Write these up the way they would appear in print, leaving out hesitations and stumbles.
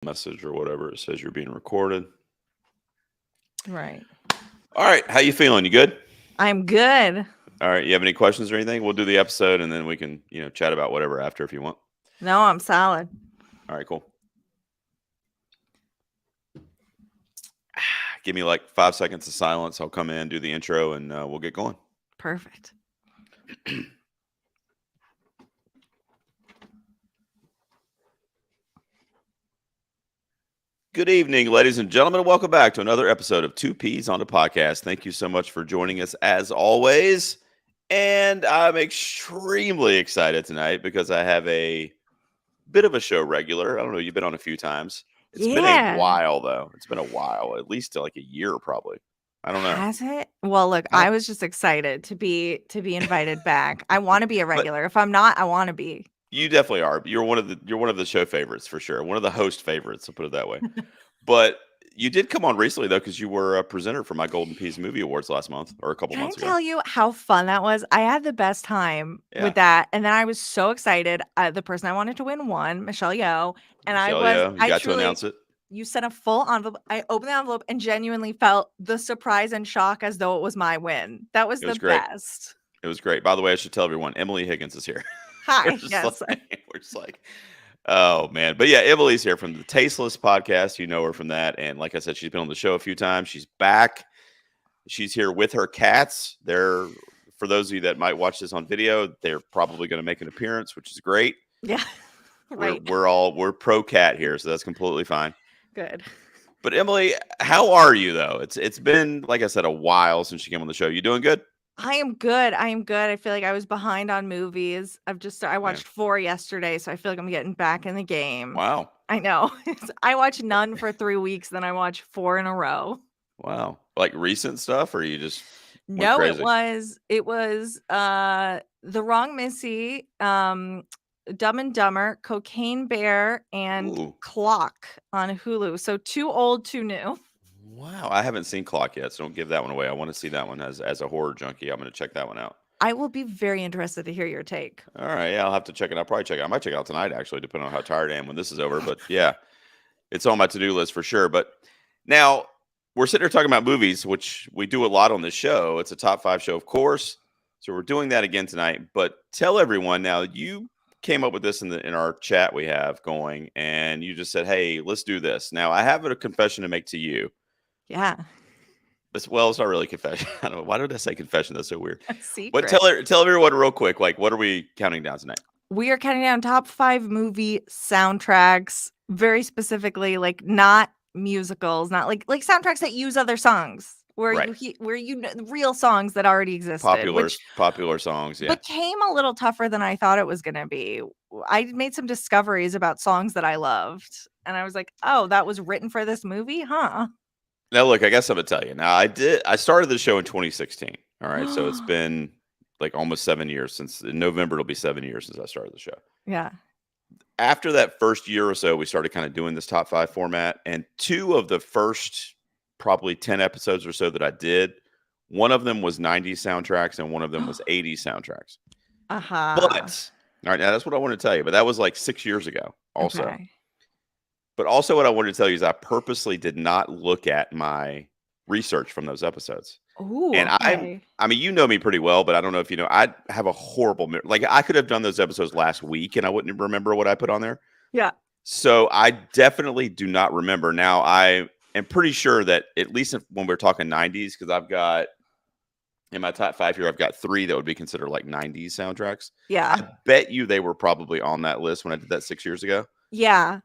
message or whatever. It says you're being recorded. Right. All right. How you feeling? You good? I'm good. All right. You have any questions or anything? We'll do the episode and then we can, chat about whatever after if you want. No, I'm solid. All right, cool. Give me like 5 seconds of silence. I'll come in, do the intro, and we'll get going. Perfect. Good evening, ladies and gentlemen. Welcome back to another episode of Two Peas on the Podcast. Thank you so much for joining us as always. And I'm extremely excited tonight because I have a bit of a show regular. I don't know, you've been on a few times. It's been a Yeah. while, though. It's been a while, at least like a year, probably. I don't know. Has it? Well, look, How- I was just excited to be invited back. I want to be a But regular. If I'm not, I want to be. you definitely are. You're one of the show favorites for sure. One of the host favorites, I'll put it that way. But you did come on recently though, because you were a presenter for my Golden Peas Movie Awards last month or a couple Can I months ago. tell you how fun that was? I had the best time Yeah. with that, and then I was so excited. The person I wanted to win won, Michelle Yeoh, and Michelle, you I got to truly. announce it. You sent a full envelope. I opened the envelope and genuinely felt the surprise and shock as though it was my win. That was It the was great. best. It was great. By the way, I should tell everyone, Emily Higgins is here. Hi. Yes. We're just like, oh man. But yeah, Emily's here from the Tasteless podcast. You know her from that. And like I said, she's been on the show a few times. She's back. She's here with her cats. They're, for those of you that might watch this on video, they're probably going to make an appearance, which is great. Yeah. Right. We're pro cat here, so that's completely fine. Good. But Emily, how are you though? It's been, like I said, a while since you came on the show. You doing good? I am good. I feel like I was behind on movies. I watched 4 yesterday, so I feel like I'm getting back in the game. Wow. I know. I watched none for 3 weeks, then I watched 4 in a row. Wow. Like recent stuff, or you just went No, crazy? it was The Wrong Missy, Dumb and Dumber, Cocaine Bear, and Ooh. Clock on Hulu. So too old, too new. Wow, I haven't seen Clock yet, so don't give that one away. I want to see that one as a horror junkie. I'm going to check that one out. I will be very interested to hear your take. All right, yeah, I'll have to check it out. Probably check it out. I might check it out tonight, actually, depending on how tired I am when this is over. But yeah, it's on my to-do list for sure. But now we're sitting here talking about movies, which we do a lot on this show. It's a top 5 show, of course. So we're doing that again tonight. But tell everyone now, you came up with this in our chat we have going, and you just said, "Hey, let's do this." Now I have a confession to make to you. Yeah. It's not really confession. I don't know. Why did I say confession? That's so weird. A secret. But tell everyone real quick, like, what are we counting down tonight? We are counting down top 5 movie soundtracks, very specifically, like not musicals, not like soundtracks that use other songs, where Right. real songs that already existed, Popular songs, yeah. became a little tougher than I thought it was going to be. I made some discoveries about songs that I loved, and I was like, oh, that was written for this movie, huh? Now, look, I guess I'm gonna tell you. Now, I started the show in 2016. All right, so it's been like almost 7 years since. In November, it'll be 7 years since I started the show. Yeah. After that first year or so, we started kind of doing this top 5 format, and 2 of the first probably 10 episodes or so that I did, one of them was 90s soundtracks and one of them was 80s soundtracks. Uh-huh. But all right, now that's what I want to tell you. But that was like 6 years ago, also. Okay. But also, what I wanted to tell you is I purposely did not look at my research from those episodes. Ooh, And okay. I mean, you know me pretty well, but I don't know if you know, I have a horrible like I could have done those episodes last week and I wouldn't remember what I put on there. Yeah. So I definitely do not remember. Now, I am pretty sure that at least when we're talking 90s, because I've got in my top 5 here, I've got 3 that would be considered like 90s soundtracks. Yeah. I bet you they were probably on that list when I did that 6 years ago. Yeah.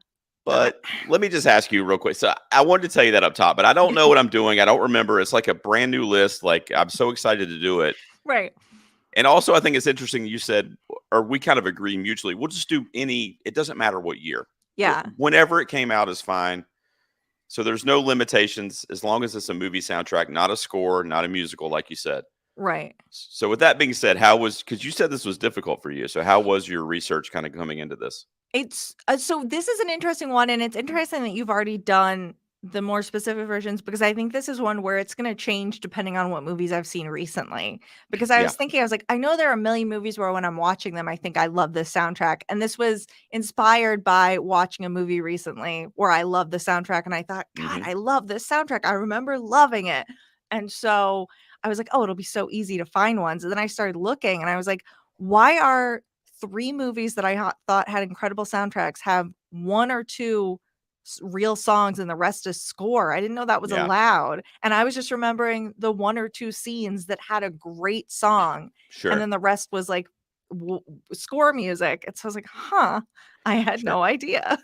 But let me just ask you real quick. So I wanted to tell you that up top, but I don't know what I'm doing. I don't remember. It's like a brand new list. Like I'm so excited to do it. Right. And also I think it's interesting you said, or we kind of agree mutually, we'll just do it doesn't matter what year. Yeah. Whenever it came out is fine. So there's no limitations as long as it's a movie soundtrack, not a score, not a musical, like you said. Right. So with that being said, because you said this was difficult for you. So how was your research kind of coming into this? It's so this is an interesting one, and it's interesting that you've already done the more specific versions because I think this is one where it's going to change depending on what movies I've seen recently. Because I Yeah. was thinking, I was like, I know there are a million movies where when I'm watching them, I think I love this soundtrack. And this was inspired by watching a movie recently where I love the soundtrack. And I thought, God, Hmm. I love this soundtrack. I remember loving it. And so I was like, oh, it'll be so easy to find ones. And then I started looking and I was like, why are three movies that I thought had incredible soundtracks have one or two real songs and the rest is score? I didn't know that was Yeah. allowed. And I was just remembering the one or two scenes that had a great song and Sure. then the rest was like score music. And so I was like, huh, I had Sure. no idea.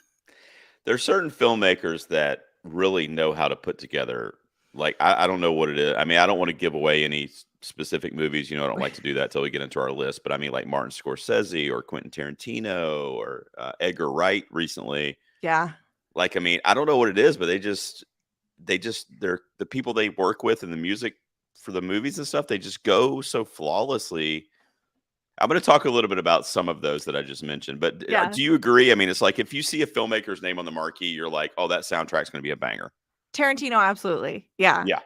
There's certain filmmakers that really know how to put together. Like I don't know what it is. I mean, I don't want to give away any specific movies. You know, I don't like to do that till we get into our list. But I mean, like Martin Scorsese or Quentin Tarantino or Edgar Wright recently. Yeah. Like, I mean, I don't know what it is, but they're the people they work with and the music for the movies and stuff. They just go so flawlessly. I'm going to talk a little bit about some of those that I just mentioned, but Yeah. do you agree? I mean, it's like if you see a filmmaker's name on the marquee, you're like, oh, that soundtrack's going to be a banger. Tarantino, absolutely. Yeah. Yeah.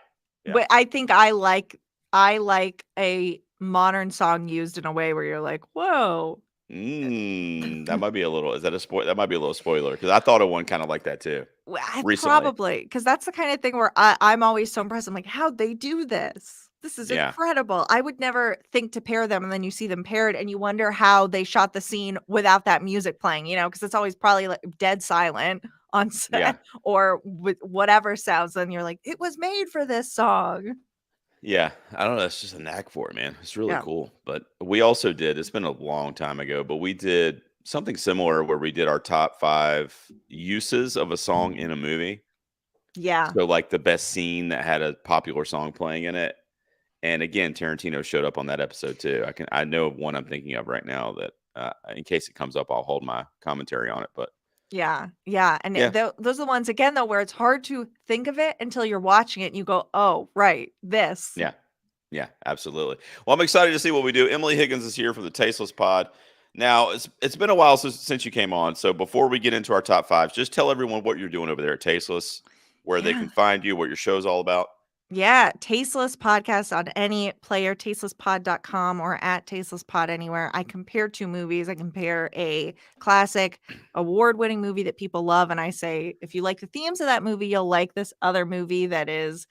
Yeah. But I think I like a modern song used in a way where you're like, whoa. That might be a little, is that a spoil? That might be a little spoiler because I thought of one kind of like that too recently. Probably because that's the kind of thing where I'm always so impressed. I'm like, how'd they do this? This is Yeah. incredible. I would never think to pair them, and then you see them paired, and you wonder how they shot the scene without that music playing. Because it's always probably like dead silent on Yeah. set or with whatever sounds. Then you're like, it was made for this song. Yeah, I don't know. It's just a knack for it, man. It's really Yeah, cool. But we also did, it's been a long time ago, but we did something similar where we did our top 5 uses of a song in a movie. yeah, So, like the best scene that had a popular song playing in it. And again, Tarantino showed up on that episode too. I know of one I'm thinking of right now that in case it comes up, I'll hold my commentary on it. But yeah, yeah. And yeah, those are the ones again though where it's hard to think of it until you're watching it and you go, oh, right, this. yeah. Yeah, absolutely. Well, I'm excited to see what we do. Emily Higgins is here from the Tasteless Pod. Now, it's been a while since you came on. So before we get into our top 5s, just tell everyone what you're doing over there at Tasteless, where they Yeah. can find you, what your show's all about. Yeah, Tasteless podcast on any player, tastelesspod.com or at tastelesspod anywhere. I compare two movies. I compare a classic award-winning movie that people love and I say if you like the themes of that movie, you'll like this other movie that is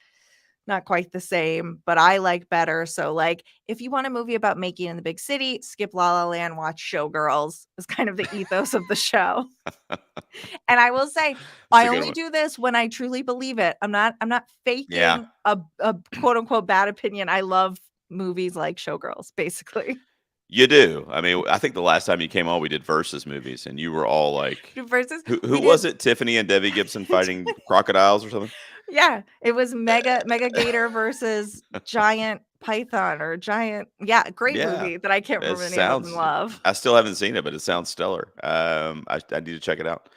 not quite the same, but I like better. So, like, if you want a movie about making in the big city, skip La La Land, watch Showgirls. Is kind of the ethos of the show. And I will say, That's I a good only one. do this when I truly believe it. I'm not Yeah, faking a quote unquote bad opinion. I love movies like Showgirls, basically. you do. I mean, I think the last time you came on, we did versus movies, and you were all like, Versus who we did was it? Tiffany and Debbie Gibson fighting crocodiles or something? yeah, it was Mega Gator versus Giant Python or Giant great Yeah, movie that I can't it remember the name of and sounds. love. I still haven't seen it, but it sounds stellar. I need to check it out.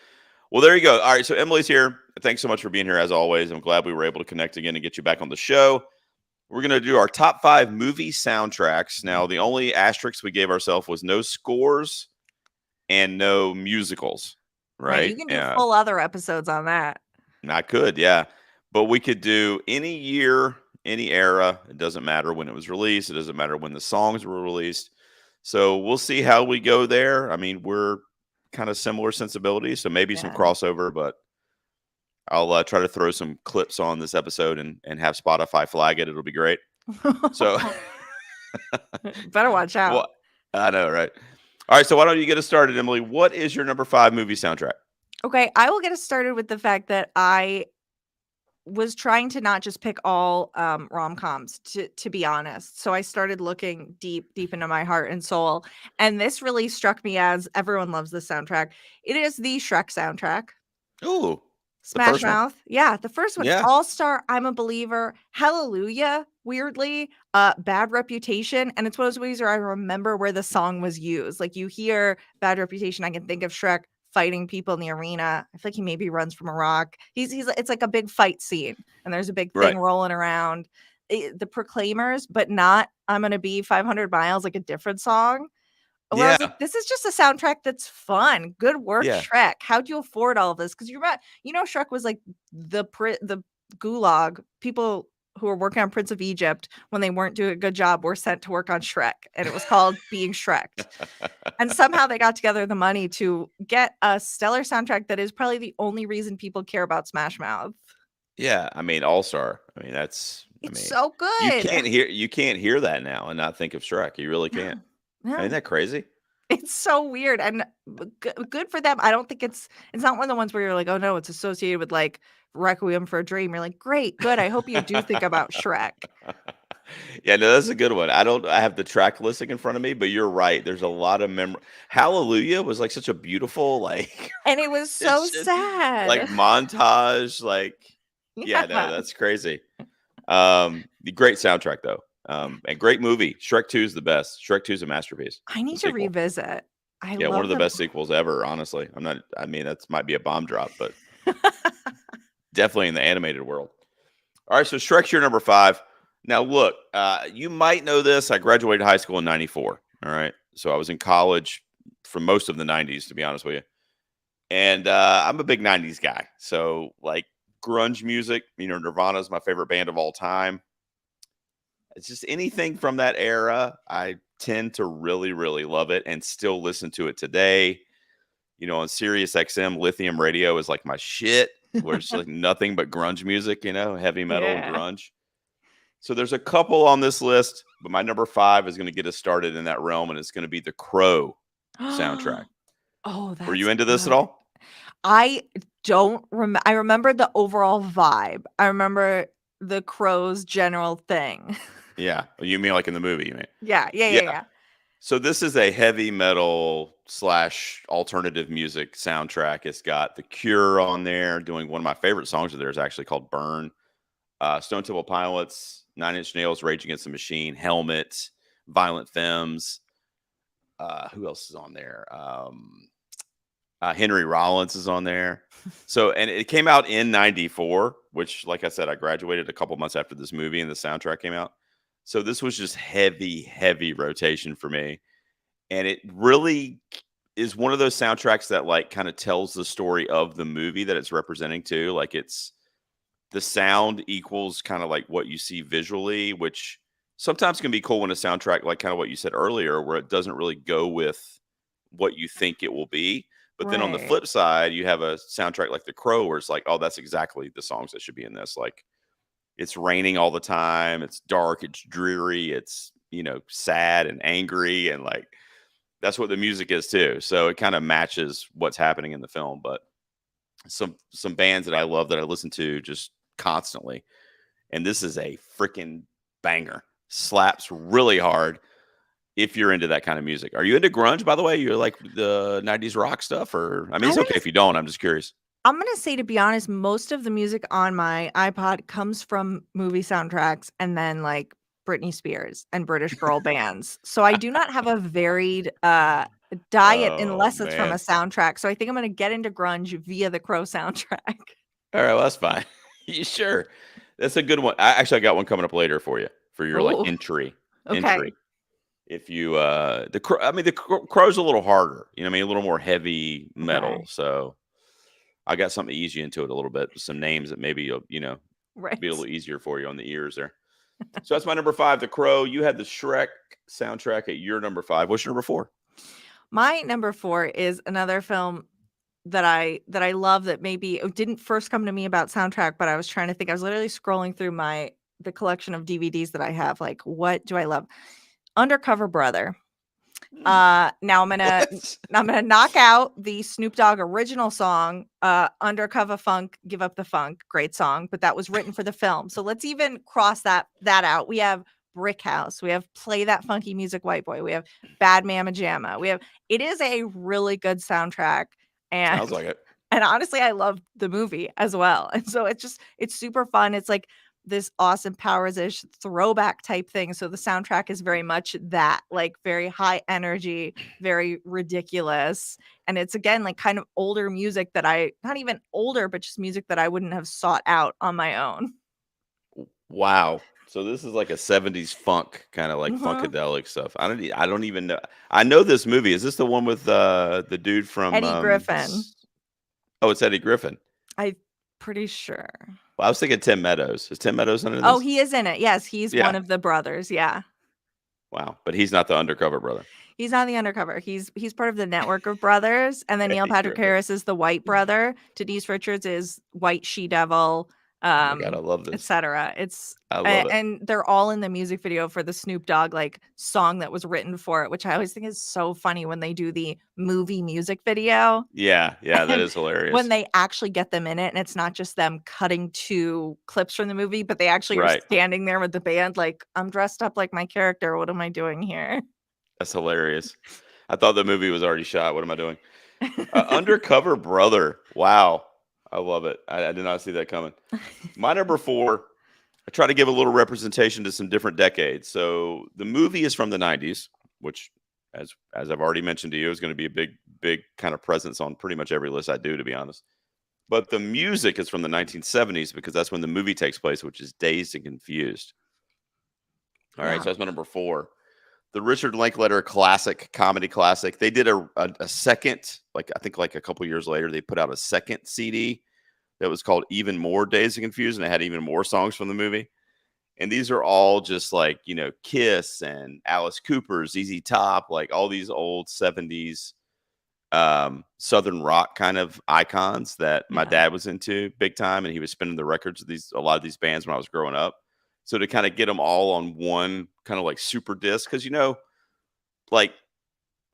Well, there you go. All right, so Emily's here. Thanks so much for being here as always. I'm glad we were able to connect again and get you back on the show. We're going to do our top 5 movie soundtracks. Now, the only asterisk we gave ourselves was no scores and no musicals, Right, right? you can do Yeah, full other episodes on that. I could, yeah. But we could do any year, any era. It doesn't matter when it was released. It doesn't matter when the songs were released. So we'll see how we go there. I mean, we're kind of similar sensibilities, so maybe some Yeah. crossover, but I'll try to throw some clips on this episode and have Spotify flag it. It'll be great. So, Better watch out. well, I know, right? All right. So why don't you get us started, Emily? What is your number 5 movie soundtrack? Okay, I will get us started with the fact that I was trying to not just pick all rom-coms to be honest. So I started looking deep into my heart and soul. And this really struck me as everyone loves this soundtrack. It is the Shrek soundtrack. Ooh, the Smash first one. Mouth. Yeah, the first one. Yeah. All Star, I'm a Believer, Hallelujah, weirdly, Bad Reputation. And it's one of those movies where I remember where the song was used. Like you hear Bad Reputation, I can think of Shrek fighting people in the arena. I feel like he maybe runs from a rock. He's it's like a big fight scene, and there's a big thing Right. rolling around. The Proclaimers, but not I'm gonna be 500 miles, like a different song. where I was like, Yeah. this is just a soundtrack that's fun. Good work, Yeah. Shrek. How'd you afford all of this? Because Shrek was like the gulag. People who were working on Prince of Egypt when they weren't doing a good job were sent to work on Shrek, and it was called being Shreked. And somehow they got together the money to get a stellar soundtrack that is probably the only reason people care about Smash Mouth. Yeah, I mean, All-Star. I mean, It's so you good. can't hear that now and not think of Shrek. You really can't. No, Isn't that crazy? it's so weird and good for them. I don't think it's not one of the ones where you're like, oh no, it's associated with like Requiem for a Dream. You're like, great, good. I hope you do think about Shrek. Yeah, no, that's a good one. I have the track listing in front of me, but you're right. There's a lot of memory. Hallelujah was like such a beautiful, like, And it was so it's just, like sad. montage. Like, yeah, no, Yeah. that's crazy. The great soundtrack though. And great movie. Shrek 2 is the best. Shrek 2 is a masterpiece. I need The to sequel. revisit. I Yeah, one of love the the best sequels ever, honestly. I mean, that might be a bomb drop, but definitely in the animated world. All right, so Shrek's your number 5. Now, look, you might know this. I graduated high school in 94. All right. So I was in college for most of the 90s, to be honest with you. And I'm a big 90s guy. So, like, grunge music, Nirvana is my favorite band of all time. It's just anything from that era. I tend to really, really love it and still listen to it today. On Sirius XM, Lithium Radio is like my shit, where it's like nothing but grunge music, heavy metal and Yeah. grunge. So there's a couple on this list, but my number 5 is going to get us started in that realm, and it's going to be the Crow soundtrack. Oh, Were that's you into this at good. all? I don't remember. I remember the overall vibe. I remember the Crow's general thing. Yeah. You mean like in the movie, you mean? Yeah. Yeah. So this is a heavy metal / alternative music soundtrack. It's got The Cure on there doing one of my favorite songs of theirs, actually, called Burn. Stone Temple Pilots, Nine Inch Nails, Rage Against the Machine, Helmet, Violent Femmes. Who else is on there? Henry Rollins is on there. So, and it came out in 94, which, like I said, I graduated a couple months after this movie and the soundtrack came out. So this was just heavy, heavy rotation for me. And it really is one of those soundtracks that like kind of tells the story of the movie that it's representing too. Like it's the sound equals kind of like what you see visually, which sometimes can be cool when a soundtrack, like kind of what you said earlier, where it doesn't really go with what you think it will be. But then on the Right. flip side, you have a soundtrack like The Crow, where it's like, oh, that's exactly the songs that should be in this. Like it's raining all the time, it's dark, it's dreary, it's sad and angry, and like that's what the music is too. So it kind of matches what's happening in the film. But some bands that I love that I listen to just constantly, and this is a freaking banger. Slaps really hard if you're into that kind of music. Are you into grunge, by the way? You're like the 90s rock stuff, or I mean, it's okay if you don't. I'm just curious. I'm going to say, to be honest, most of the music on my iPod comes from movie soundtracks and then like Britney Spears and British girl bands. So I do not have a varied diet Oh unless it's from a man. soundtrack. So I think I'm going to get into grunge via the Crow soundtrack. All right, well, that's fine. You sure? That's a good one. I got one coming up later for you for your like Oh, entry. okay. If you the Crow, I mean the Crow's a little harder. I mean a little more heavy metal. Okay. So I got something to ease you into it a little bit. Some names that maybe you'll be a Right. little easier for you on the ears there. So that's my number 5, The Crow. You had the Shrek soundtrack at your number 5. What's your number 4? My number 4 is another film that I love that maybe it didn't first come to me about soundtrack, but I was trying to think. I was literally scrolling through the collection of DVDs that I have. Like, what do I love? Undercover Brother. Now I'm What? gonna knock out the Snoop Dogg original song, Undercover Funk, Give Up the Funk. Great song, but that was written for the film. So let's even cross that out. We have Brick House. We have Play That Funky Music, White Boy. We have Bad Mama Jamma. It is a really good soundtrack. And Sounds like it. and honestly, I love the movie as well. And so it's super fun. It's like this Austin Powers-ish throwback type thing. So the soundtrack is very much that, like very high energy, very ridiculous. And it's again like kind of older music that not even older, but just music that I wouldn't have sought out on my own. Wow. So this is like a 70s funk, kind of like Mhm. funkadelic stuff. I don't even know. I know this movie. Is this the one with the dude from Eddie Griffin. Oh, it's Eddie Griffin. I'm pretty sure. Well, I was thinking Tim Meadows. Is Tim Meadows in Oh, this? he is in it. Yes, he's one Yeah. of the brothers. Yeah. Wow. But he's not the undercover brother. He's not the undercover. He's part of the network of brothers, and then Neil Eddie Patrick Griffin. Harris is the white brother. Denise Richards is white she-devil, Oh my god, I love this. etc. It's I love it. and they're all in the music video for the Snoop Dogg like song that was written for it, which I always think is so funny when they do the movie music video. Yeah, yeah, that And is hilarious. when they actually get them in it, and it's not just them cutting to clips from the movie, but they actually are Right. standing there with the band like, "I'm dressed up like my character. What am I doing here?" That's hilarious. I thought the movie was already shot. What am I doing? Undercover brother. Wow. I love it. I did not see that coming. My number 4, I try to give a little representation to some different decades. So the movie is from the 90s, which as I've already mentioned to you, is going to be a big kind of presence on pretty much every list I do, to be honest. But the music is from the 1970s because that's when the movie takes place, which is Dazed and Confused. All right, Yeah. so that's my number 4. The Richard Linklater classic, comedy classic. They did a second, like I think like a couple years later, they put out a second CD that was called Even More Dazed and Confused, and it had even more songs from the movie. And these are all just like, Kiss and Alice Cooper, ZZ Top, like all these old 70s Southern rock kind of icons that my Yeah. dad was into big time. And he was spinning the records of a lot of these bands when I was growing up. So to kind of get them all on one kind of like super disc, because, like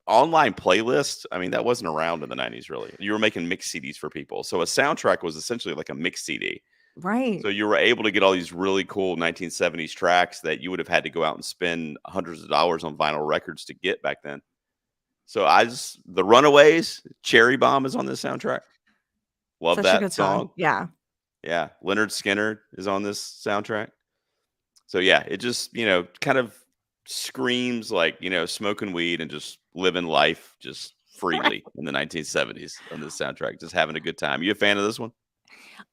online playlists, I mean, that wasn't around in the 90s really. You were making mix CDs for people. So a soundtrack was essentially like a mix CD. Right. So you were able to get all these really cool 1970s tracks that you would have had to go out and spend hundreds of dollars on vinyl records to get back then. So the Runaways, Cherry Bomb is on this soundtrack. Love Such a that good song. song. Yeah. Yeah. Leonard Skinner is on this soundtrack. So yeah, it just, kind of screams like, smoking weed and just living life just Right. freely in the 1970s on this soundtrack, just having a good time. You a fan of this one?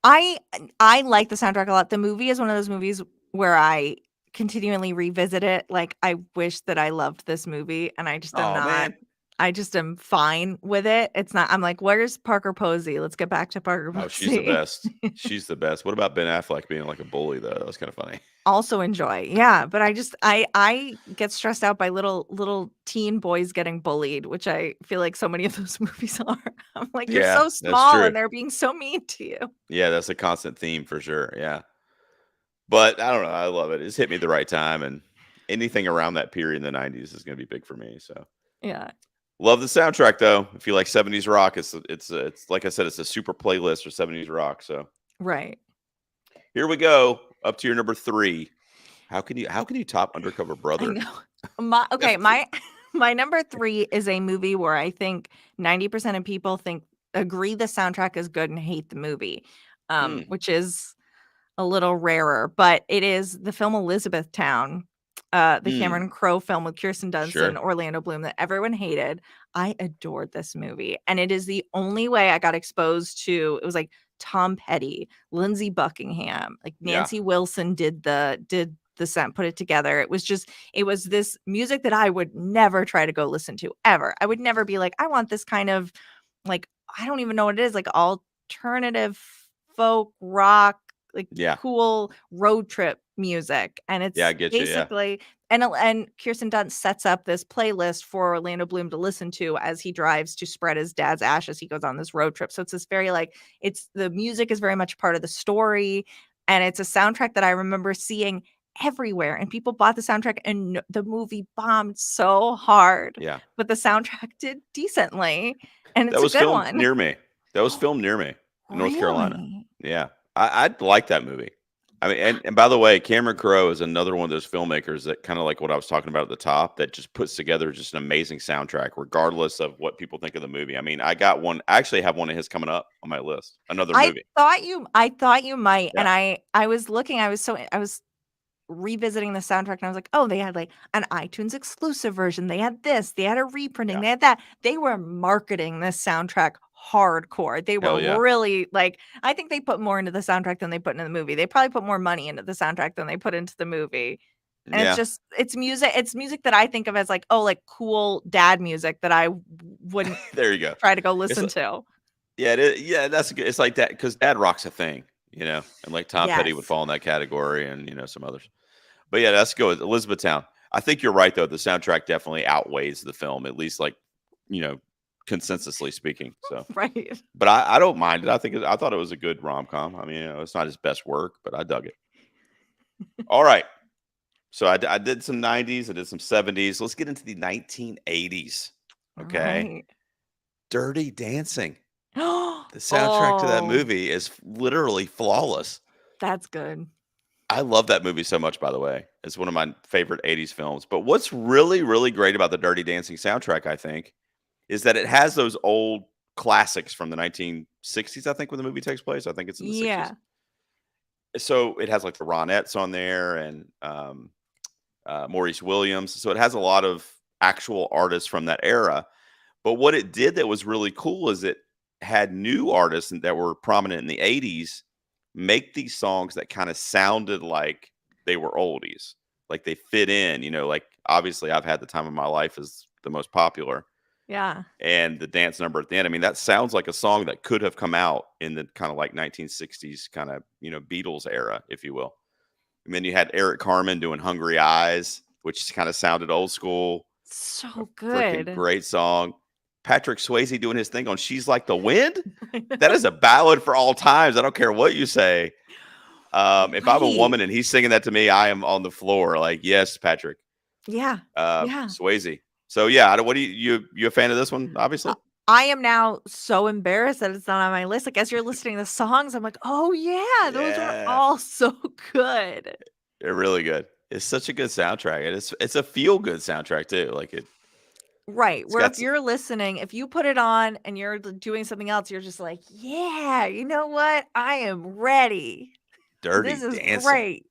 I I like the soundtrack a lot. The movie is one of those movies where I continually revisit it. Like, I wish that I loved this movie, and I just am Oh not. man. I just am fine with it. It's not I'm like, "Where's Parker Posey? Let's get back to Parker Oh, she's the Posey." best. She's the best. What about Ben Affleck being like a bully though? That was kind of funny. Also enjoy. Yeah, but I get stressed out by little teen boys getting bullied, which I feel like so many of those movies are. I'm like, "You're Yeah, so that's small, true. and they're being so mean to you." Yeah, that's a constant theme for sure. Yeah. But I don't know. I love it. It's hit me the right time, and anything around that period in the 90s is going to be big for me. So Yeah. love the soundtrack though. If you like 70s rock, it's like I said, it's a super playlist for 70s rock. So Right. here we go. Up to your number 3. How can you top Undercover I Brother? know. My my number 3 is a movie where I think 90% of people agree the soundtrack is good and hate the movie, Hmm, which is a little rarer, but it is the film Elizabethtown, the hmm, Cameron Crowe film with Kirsten Dunst and sure. Orlando Bloom that everyone hated. I adored this movie, and it is the only way I got exposed to it was like Tom Petty, Lindsey Buckingham, like Yeah. Nancy Wilson did the sound, put it together. It was this music that I would never try to go listen to ever. I would never be like, I want this kind of like I don't even know what it is, like alternative folk rock, like Yeah. cool road trip music. And Yeah, I it's get you. Yeah. basically and Kirsten Dunst sets up this playlist for Orlando Bloom to listen to as he drives to spread his dad's ashes. He goes on this road trip. So it's this very like it's the music is very much part of the story. And it's a soundtrack that I remember seeing everywhere. And people bought the soundtrack and the movie bombed so hard. Yeah. But the soundtrack did decently. And That it's a was good filmed one. near me. That was filmed near me in North Carolina. Really? Yeah. I like that movie. I mean, and by the way, Cameron Crowe is another one of those filmmakers that kind of like what I was talking about at the top that just puts together just an amazing soundtrack, regardless of what people think of the movie. I mean, I actually have one of his coming up on my list. Another movie. I thought you might, Yeah. and I was looking, I was revisiting the soundtrack, and I was like, "Oh, they had, like, an iTunes exclusive version. They had this, they had a reprinting, Yeah. they had that." They were marketing this soundtrack hardcore. They Hell were yeah. really like, I think they put more into the soundtrack than they put into the movie. They probably put more money into the soundtrack than they put into the movie. And Yeah. it's music that I think of as like, oh, like cool dad music that I wouldn't There you go. try to go It's listen to. yeah, yeah, that's good. It's like that because dad rock's a thing, and like Tom Petty would Yes. fall in that category, and some others. But yeah, that's good. Elizabethtown. I think you're right though. The soundtrack definitely outweighs the film, at least like you know, consensusly speaking. So, Right. but I don't mind it. I thought it was a good rom com. I mean, it's not his best work, but I dug it. All right. So I did some 90s. I did some 70s. Let's get into the 1980s. All Okay. right. Dirty Dancing. The soundtrack to that Oh, movie is literally flawless. that's good. I love that movie so much, by the way. It's one of my favorite 80s films. But what's really, really great about the Dirty Dancing soundtrack, I think, is that it has those old classics from the 1960s, I think, when the movie takes place. I think it's in the 60s. Yeah. So it has like the Ronettes on there and Maurice Williams. So it has a lot of actual artists from that era. But what it did that was really cool is it had new artists that were prominent in the 80s make these songs that kind of sounded like they were oldies. Like they fit in, like obviously I've Had the Time of My Life is the most popular. Yeah. And the dance number at the end. I mean, that sounds like a song that could have come out in the kind of like 1960s kind of, Beatles era, if you will. And then you had Eric Carmen doing Hungry Eyes, which kind of sounded old school. So Freaking good. great song. Patrick Swayze doing his thing on She's Like the Wind. That is a ballad for all times. I don't care what you say. If I'm a Right. woman and he's singing that to me, I am on the floor. Like, yes, Patrick. Yeah. Yeah. Swayze. So yeah, what do you a fan of this one? Obviously, I am now so embarrassed that it's not on my list. Like as you're listening to the songs, I'm like, oh yeah, those were yeah, all so good. they're really good. It's such a good soundtrack, and it's a feel good soundtrack too. Like Right. it's Where got if you're listening, if you put it on and you're doing something else, you're just like, yeah, you know what? I am ready. Dirty This is Dancing. great.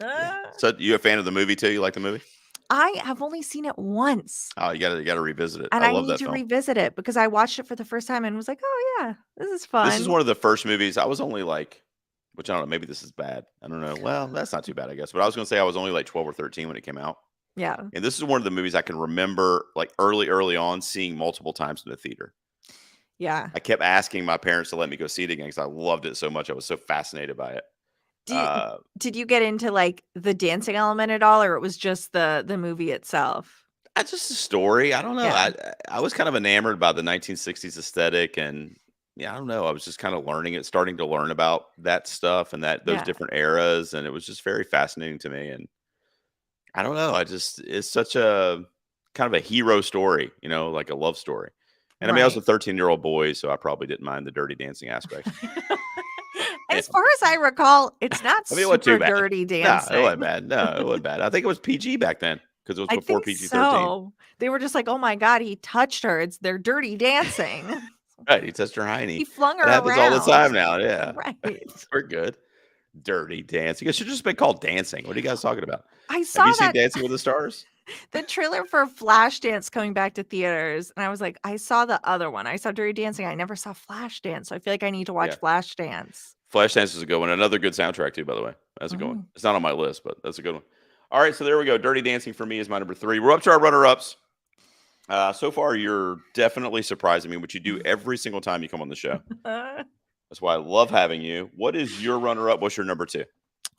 Yeah. So you a fan of the movie too? You like the movie? I have only seen it once. Oh, you gotta revisit it. And I I love need that to film. revisit it because I watched it for the first time and was like, oh yeah, this is This is fun. one of the first movies. I was only like, which I don't know, maybe this is bad. I don't know. Well, that's not too bad, I guess. But I was gonna say I was only like 12 or 13 when it came out. Yeah. And this is one of the movies I can remember like early on seeing multiple times in the theater. Yeah. I kept asking my parents to let me go see it again because I loved it so much. I was so fascinated by it. Did you get into like the dancing element at all, or it was just the movie itself? That's just a story. I don't know. Yeah. I was kind of enamored by the 1960s aesthetic, and yeah, I don't know. I was just kind of starting to learn about that stuff and those Yeah. different eras, and it was just very fascinating to me. And I don't know. It's such a kind of a hero story, like a love story. And I mean, I was a Right. 13-year-old boy, so I probably didn't mind the dirty dancing aspect. As far as I recall, it's not I mean, it wasn't too super bad. dirty No, dancing. it wasn't bad. No, it wasn't bad. I think it was PG back then because it was I before think PG-13. so. They were just like, oh my God, he touched her. It's their dirty dancing. Right, he touched her He hiney. flung her That happens all the around. time now. Yeah, Right. we're good. Dirty dancing. It should just been called dancing. What are you guys talking about? I Have saw you seen that Dancing with the Stars? the trailer for Flashdance coming back to theaters, and I was like, I saw the other one. I saw Dirty Dancing. I never saw Flashdance, so I feel like I need to Yeah. watch Flashdance. Flashdance is a good one. Another good soundtrack too, by the way. That's a good one. Mm. It's not on my list, but that's a good one. All right, so there we go. Dirty Dancing for me is my number 3. We're up to our runner-ups. So far, you're definitely surprising me, which you do every single time you come on the show. That's why I love having you. What is your runner-up? What's your number 2?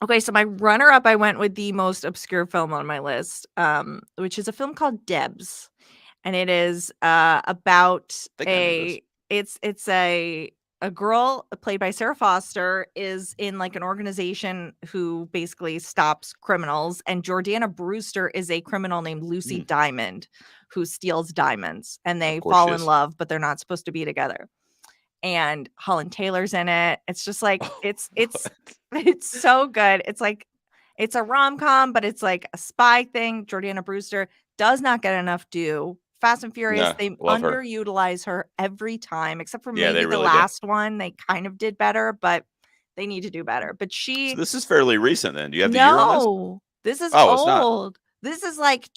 Okay, so my runner-up, I went with the most obscure film on my list, which is a film called Debs, and it is about I think I know this. it's a girl played by Sarah Foster is in like an organization who basically stops criminals, and Jordana Brewster is a criminal named Lucy Diamond who steals diamonds, and they course fall she in is. love, but they're not supposed to be together. And Holland Taylor's in it. It's just like it's so good. It's like it's a rom-com, but it's like a spy thing. Jordana Brewster does not get enough due. Fast and Furious, No, they love her. underutilize her every time, except for Yeah, they maybe the really do. last one. They kind of did better, but they need to do better. But So she this is fairly recent then. Do you have the year on this? no, this is Oh, it's not. old. This is like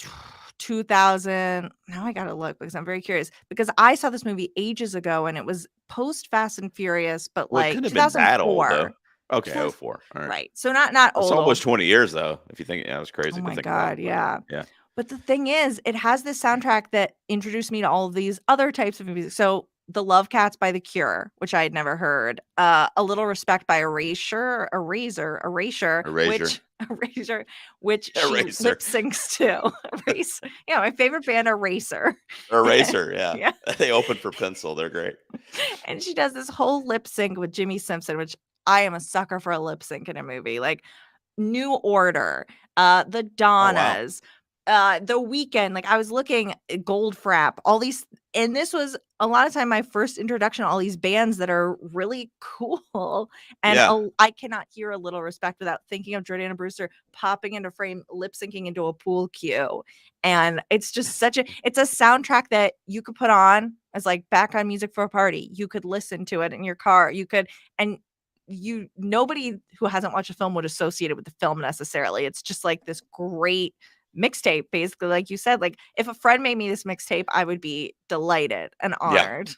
2000. Now I gotta look because I'm very curious, because I saw this movie ages ago and it was post Fast and Furious, but Well, it like couldn't have been that old though. 2004. Okay, oh 2000, four. All right. right. So not That's old almost old. 20 years though. If you think, yeah, it's Oh crazy to my think about. god, But yeah. yeah. But the thing is, it has this soundtrack that introduced me to all of these other types of music. So The Love Cats by The Cure, which I had never heard. A Little Respect by Erasure, Erasure. which Erasure, which she Eraser. lip syncs to. Eraser. Yeah, my favorite band, Eraser. Eraser. Yeah. Yeah. They open for Pencil. They're great. And she does this whole lip sync with Jimmy Simpson, which I am a sucker for a lip sync in a movie. Like New Order, the Oh wow. Donnas, The Weeknd. Like I was looking at Goldfrapp, all these, and this was a lot of time my first introduction to all these bands that are really cool. And Yeah. I cannot hear A Little Respect without thinking of Jordana Brewster popping into frame, lip syncing into a pool cue. And it's just it's a soundtrack that you could put on as like background music for a party. You could listen to it in your car. And nobody who hasn't watched a film would associate it with the film necessarily. It's just like this great mixtape, basically, like you said. Like if a friend made me this mixtape, I would be delighted and Yeah. honored.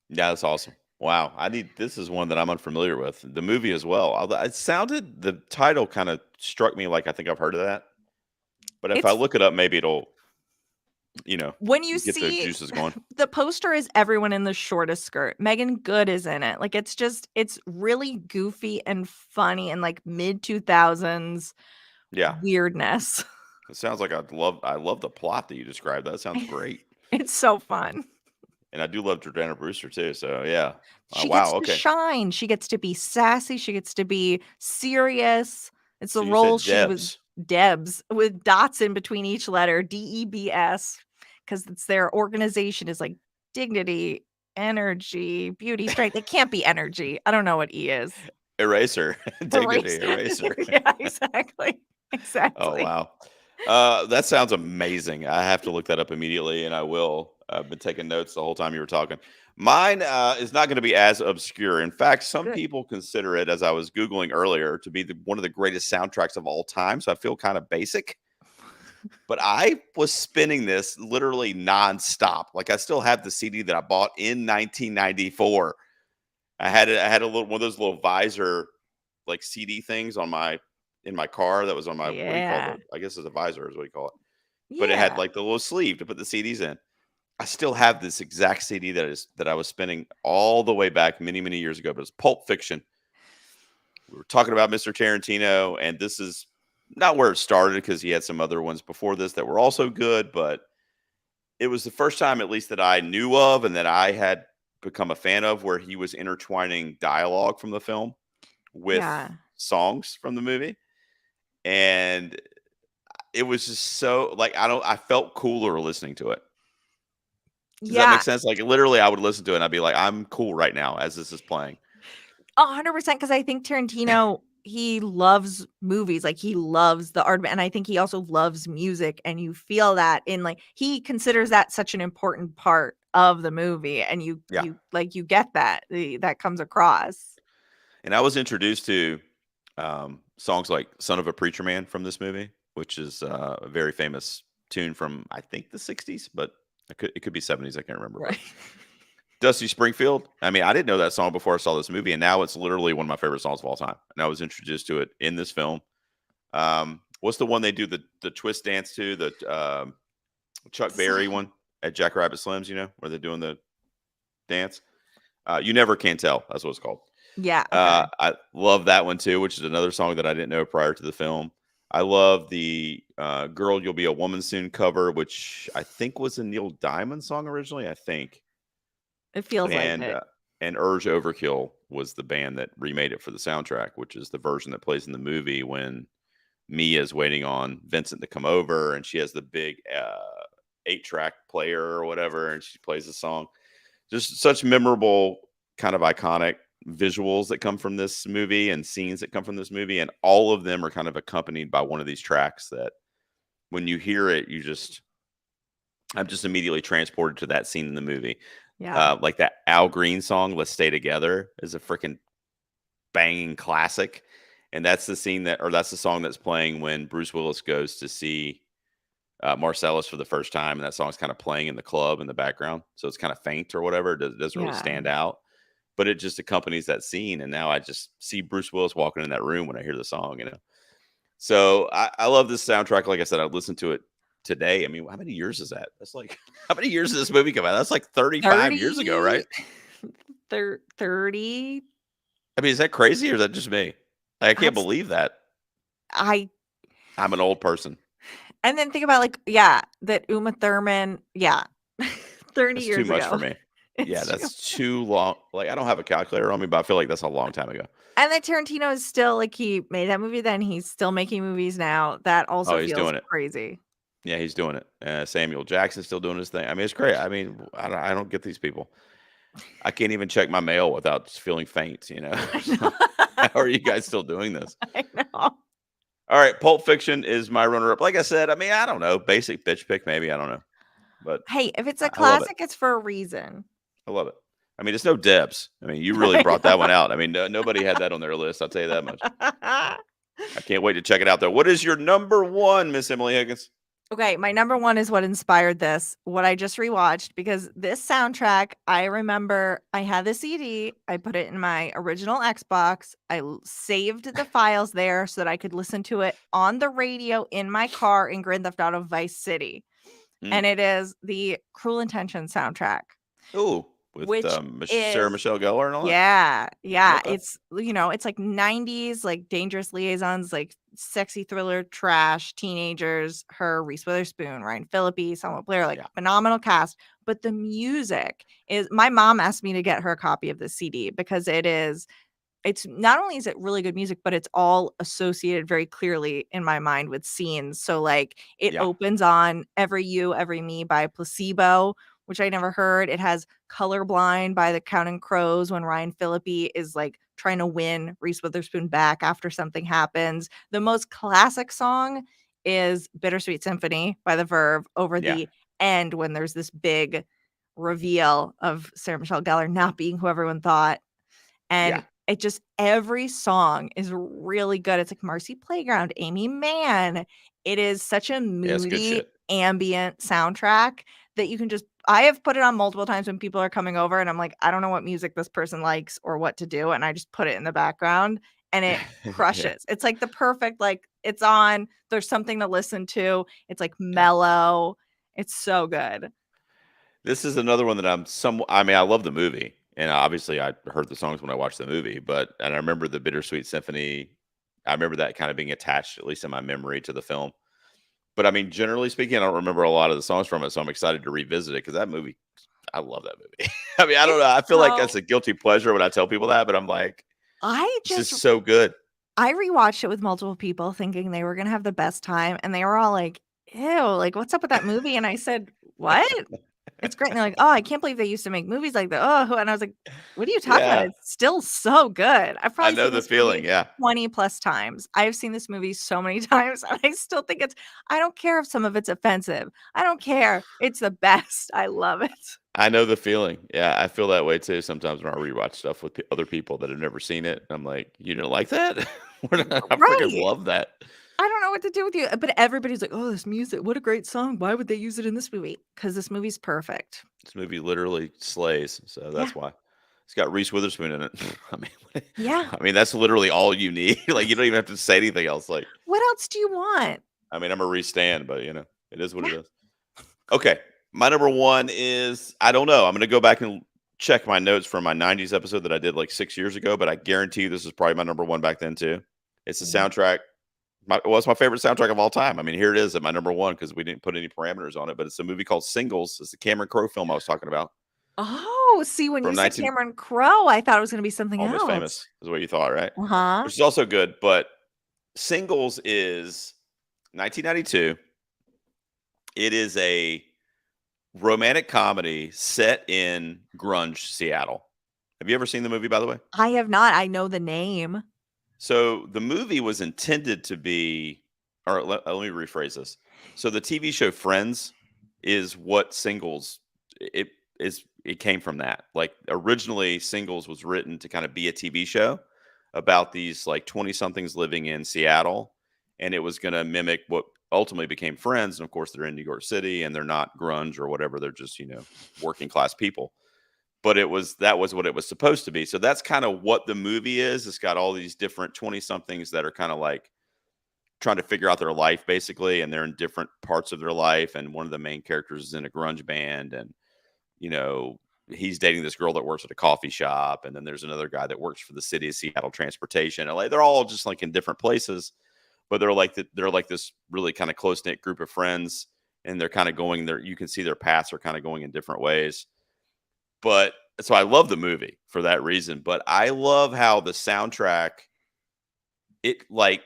Yeah. That's awesome. Wow. This is one that I'm unfamiliar with. The movie as well. Although the title kind of struck me like I think I've heard of that. But if I It's look it up, maybe it'll, when you get the see juices going. the poster is everyone in the shortest skirt. Megan Good is in it. Like it's really goofy and funny and like mid 2000s Yeah. weirdness. It sounds like I love the plot that you described. That sounds great. It's so fun. And I do love Jordana Brewster too. So yeah. She Wow. gets to Okay. shine. She gets to be sassy. She gets to be serious. It's So the you role said she was. Debs. Debs with dots in between each letter, DEBS, because it's their organization is like dignity, energy, beauty, strength. It can't be energy. I don't know what E is. Eraser. Dignity Eraser. Eraser. Yeah, exactly. Oh Exactly. wow. That sounds amazing. I have to look that up immediately, and I will. I've been taking notes the whole time you were talking. Mine is not going to be as obscure. In fact, some Good. people consider it, as I was Googling earlier, to be one of the greatest soundtracks of all time. So I feel kind of basic. But I was spinning this literally nonstop. Like I still have the CD that I bought in 1994. I had it. I had a little one of those little visor like CD things in my car that was on my what do you call Yeah. it? I guess it's a visor is what you call it. But it had Yeah. like the little sleeve to put the CDs in. I still have this exact CD that I was spinning all the way back many years ago. But it's Pulp Fiction. We were talking about Mr. Tarantino, and this is not where it started because he had some other ones before this that were also good, but it was the first time, at least that I knew of and that I had become a fan of, where he was intertwining dialogue from the film with Yeah. songs from the movie. And it was just so like I felt cooler listening to it. Does that make Yeah. sense? Like literally I would listen to it and I'd be like, I'm cool right now as this is playing. 100%, because I think Tarantino, he loves movies, like, he loves the art of it, and I think he also loves music, and you feel that in, like he considers that such an important part of the movie, and Yeah. you get that, that comes across. And I was introduced to songs like Son of a Preacher Man from this movie, which is a very famous tune from I think the 60s, but it could be 70s, I can't remember, but Right. Dusty Springfield. I mean, I didn't know that song before I saw this movie, and now it's literally one of my favorite songs of all time. And I was introduced to it in this film. What's the one they do the twist dance to? The Chuck Berry one at Jack Rabbit Slim's, where they're doing the dance. You Never Can Tell. That's what it's called. Yeah, okay. I love that one too, which is another song that I didn't know prior to the film. I love the "Girl You'll Be a Woman Soon" cover, which I think was a Neil Diamond song originally. I think. It feels like And it. and Urge Overkill was the band that remade it for the soundtrack, which is the version that plays in the movie when Mia is waiting on Vincent to come over, and she has the big 8-track player or whatever, and she plays the song. Just such memorable, kind of iconic visuals that come from this movie and scenes that come from this movie, and all of them are kind of accompanied by one of these tracks that when you hear it, I'm just immediately transported to that scene in the movie. Yeah. Like that Al Green song, "Let's Stay Together," is a freaking banging classic. And that's the song that's playing when Bruce Willis goes to see Marcellus for the first time, and that song's kind of playing in the club in the background, so it's kind of faint or whatever. It doesn't really Yeah. stand out, but it just accompanies that scene. And now I just see Bruce Willis walking in that room when I hear the song. So I love this soundtrack. Like I said, I listened to it today. I mean, how many years is that? That's like how many years did this movie come out? That's like 35 years ago, 30 right? 30 I mean, is that crazy or is that just me? I can't That's believe that. I I'm an old person. and then think about like, yeah, that Uma Thurman, yeah. 30 That's too years much for ago. me. Yeah, It's true. that's too long. Like, I don't have a calculator on me, but I feel like that's a long time ago. And then Tarantino is still like he made that movie then, he's still making movies now. That Oh, also he's feels doing it. crazy. Yeah, he's doing it. Samuel Jackson's still doing his thing. I mean, it's great. I mean, I don't get these people. I can't even check my mail without just feeling faint. I So, know. how are you guys still doing this? I know. All right, Pulp Fiction is my runner-up. Like I said, I mean, I don't know, basic bitch pick, maybe. I don't know, but Hey, if it's a I love it. classic, it's for a reason. I love it. I mean, it's no Debs. I mean, you really I brought that one know. out. I mean, nobody had that on their list. I'll tell you that much. I can't wait to check it out, though. What is your number one, Miss Emily Higgins? Okay, my number one is what inspired this, what I just rewatched, because this soundtrack, I remember I had the CD, I put it in my original Xbox, saved the files there so that I could listen to it on the radio in my car in Grand Theft Auto Vice City. Mm. And it is the Cruel Intentions soundtrack, Ooh, with which Sarah is Michelle Gellar and all that. yeah, Okay. it's it's like 90s, like Dangerous Liaisons, like sexy thriller trash, teenagers, her, Reese Witherspoon, Ryan Phillippe, Selma Blair, like Yeah. phenomenal cast. But the music is my mom asked me to get her a copy of the CD because it's not only is it really good music, but it's all associated very clearly in my mind with scenes. So like it Yeah. opens on Every You, Every Me by Placebo, which I never heard. It has Colorblind by the Counting Crows when Ryan Phillippe is like trying to win Reese Witherspoon back after something happens. The most classic song is Bittersweet Symphony by The Verve over Yeah. the end when there's this big reveal of Sarah Michelle Gellar not being who everyone thought. Yeah. And it just every song is really good. It's like Marcy Playground, Amy Mann. It is such a Yeah, it's good moody shit. ambient soundtrack that you can just I have put it on multiple times when people are coming over and I'm like, I don't know what music this person likes or what to do. And I just put it in the background and it Yeah. crushes. It's like the perfect, like it's on, there's something to listen to. It's like Yeah. mellow. It's so good. This is another one that I mean, I love the movie. And obviously I heard the songs when I watched the movie, and I remember the Bittersweet Symphony. I remember that kind of being attached, at least in my memory, to the film. But I mean, generally speaking, I don't remember a lot of the songs from it, so I'm excited to revisit it because that movie, I love that movie. I mean, I don't It's know. I feel like that's so a guilty pleasure when I tell people that, but I'm like, I it's just just so good. I rewatched it with multiple people thinking they were gonna have the best time, and they were all like, "Ew, like, what's up with that movie?" And I said, "What? It's great." And they're like, "Oh, I can't believe they used to make movies like that. Oh," and I was like, "What are you talking about? Yeah, It's still so good." I've I probably know seen the this feeling. movie Yeah, 20 plus times. I've seen this movie so many times, and I still think I don't care if some of it's offensive. I don't care. It's the best. I love it. I know the feeling. Yeah, I feel that way too sometimes when I rewatch stuff with other people that have never seen it. I'm like, you didn't like that? I freaking Right. love that. I don't know what to do with you. But everybody's like, "Oh, this music, what a great song. Why would they use it in this movie?" Because this movie's perfect. This movie literally slays, so Yeah. that's why. It's got Reese Witherspoon in it. I mean, Yeah. that's literally all you need. Like, you don't even have to say anything else. Like, What else do you want? I mean, I'm a Reese stan, but it is what Yeah. it is. Okay, my number one is I don't know. I'm gonna go back and check my notes from my '90s episode that I did like 6 years ago, but I guarantee you this is probably my number one back then too. It's the Mhm. soundtrack. It's my favorite soundtrack of all time. I mean, here it is at my number one because we didn't put any parameters on it, but it's a movie called Singles. It's the Cameron Crowe film I was talking about Oh, see, when you from said 19 Cameron Crowe, I thought it was gonna be something Almost else. Famous is what you thought, right? Uh-huh. Which is also good, but Singles is 1992. It is a romantic comedy set in grunge Seattle. Have you ever seen the movie, by the way? I have not. I know the name. So the movie was intended to be, or let me rephrase this. So the TV show Friends is what Singles it is. It came from that. Like originally, Singles was written to kind of be a TV show about these like 20 somethings living in Seattle, and it was going to mimic what ultimately became friends. And of course, they're in New York City and they're not grunge or whatever. They're just, working class people. But that was what it was supposed to be. So that's kind of what the movie is. It's got all these different 20 somethings that are kind of like trying to figure out their life basically. And they're in different parts of their life. And one of the main characters is in a grunge band. And, you know, he's dating this girl that works at a coffee shop. And then there's another guy that works for the city of Seattle transportation. And like, they're all just like in different places, but they're like this really kind of close knit group of friends. And they're kind of going there. You can see their paths are kind of going in different ways. But so I love the movie for that reason. But I love how the soundtrack, it like,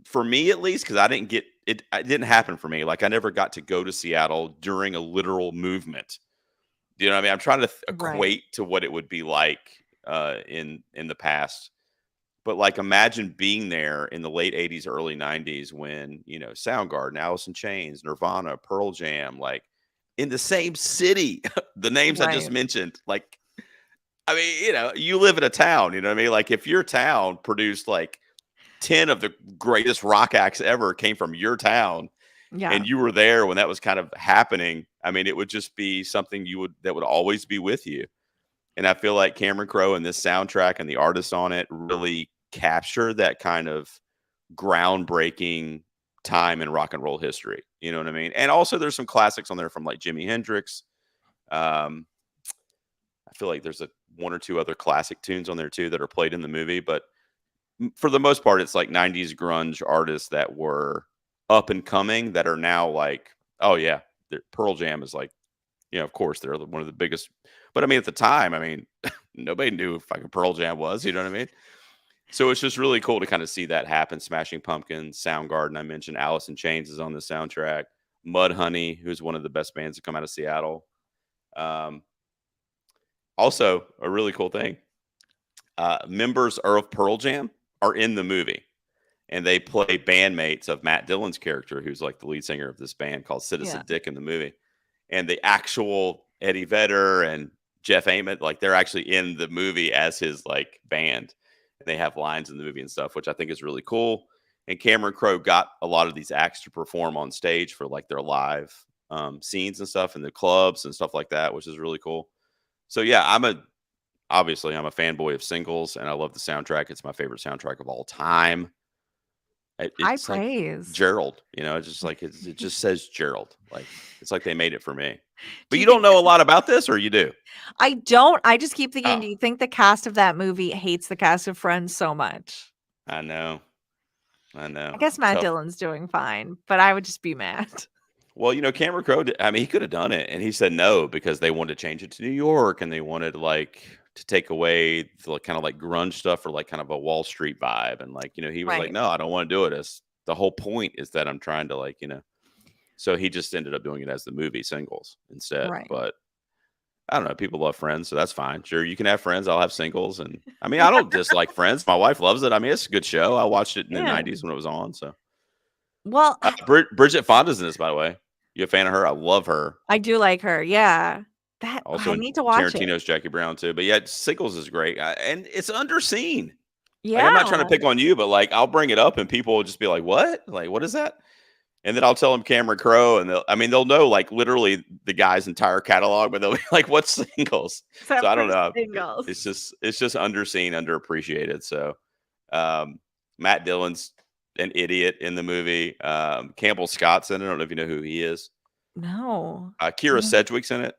for me at least, because I didn't get it, it didn't happen for me. Like I never got to go to Seattle during a literal movement. You know what I mean? I'm trying to Right. equate to what it would be like in the past. But like imagine being there in the late 80s, early 90s when, Soundgarden, Alice in Chains, Nirvana, Pearl Jam, like in the same city, the names I just Right. mentioned. Like, I mean, you live in a town, you know what I mean? Like if your town produced like 10 of the greatest rock acts ever came from your town Yeah. and you were there when that was kind of happening, I mean, it would just be something that would always be with you. And I feel like Cameron Crowe and this soundtrack and the artists on it really capture that kind of groundbreaking time in rock and roll history. You know what I mean? And also there's some classics on there from like Jimi Hendrix. Um, I feel like there's one or two other classic tunes on there too that are played in the movie, but for the most part, it's like 90s grunge artists that were up and coming that are now like, oh yeah, Pearl Jam is like, of course they're one of the biggest. But I mean, at the time, I mean, nobody knew who fucking Pearl Jam was. You know what I mean? So it's just really cool to kind of see that happen. Smashing Pumpkins, Soundgarden, I mentioned Alice in Chains is on the soundtrack. Mudhoney, who's one of the best bands to come out of Seattle. Um, Also, a really cool thing. Members of Pearl Jam are in the movie, and they play bandmates of Matt Dillon's character, who's like the lead singer of this band called Yeah. Citizen Dick in the movie. And the actual Eddie Vedder and Jeff Ament, like they're actually in the movie as his like band. And they have lines in the movie and stuff, which I think is really cool. And Cameron Crowe got a lot of these acts to perform on stage for like their live scenes and stuff in the clubs and stuff like that, which is really cool. So yeah, obviously I'm a fanboy of Singles, and I love the soundtrack. It's my favorite soundtrack of all time. High It's like praise. Gerald, it's just like it just says Gerald. Like it's like they made it for me. Do But you you don't think know this a lot about this, or you do? I don't. I just keep thinking, Oh, do you think the cast of that movie hates the cast of Friends so much? I know, I I know. guess Matt Tough. Dillon's doing fine, but I would just be mad. Well, Cameron Crowe. I mean, he could have done it, and he said no because they wanted to change it to New York, and they wanted like to take away the like, kind of like grunge stuff or like kind of a Wall Street vibe, and like he was like, Right. no, I don't want to do it. It's the whole point is that I'm trying to like. So he just ended up doing it as the movie Singles instead. Right. But I don't know. People love Friends, so that's fine. Sure, you can have Friends. I'll have Singles, and I mean, I don't dislike Friends. My wife loves it. I mean, it's a good show. I watched it in the Yeah. '90s when it was on. So Well, Bridget Fonda's in this, by the way. You a fan of her? I love her. I do like her. Yeah. Also I in need to watch it. Tarantino's Jackie Brown too. But yeah, Singles is great, and it's underseen. Like I'm not trying to Yeah. pick on you, but like I'll bring it up, and people will just be like, "What? Like what is that?" And then I'll tell them Cameron Crowe, and they'll know like literally the guy's entire catalog, but they'll be like, "What's Singles?" So Except I for don't know. It's singles. just underseen, underappreciated. So um, Matt Dillon's an idiot in the movie. Campbell Scott's in it. I don't know if you know who he is. No. Kira No. Sedgwick's in it.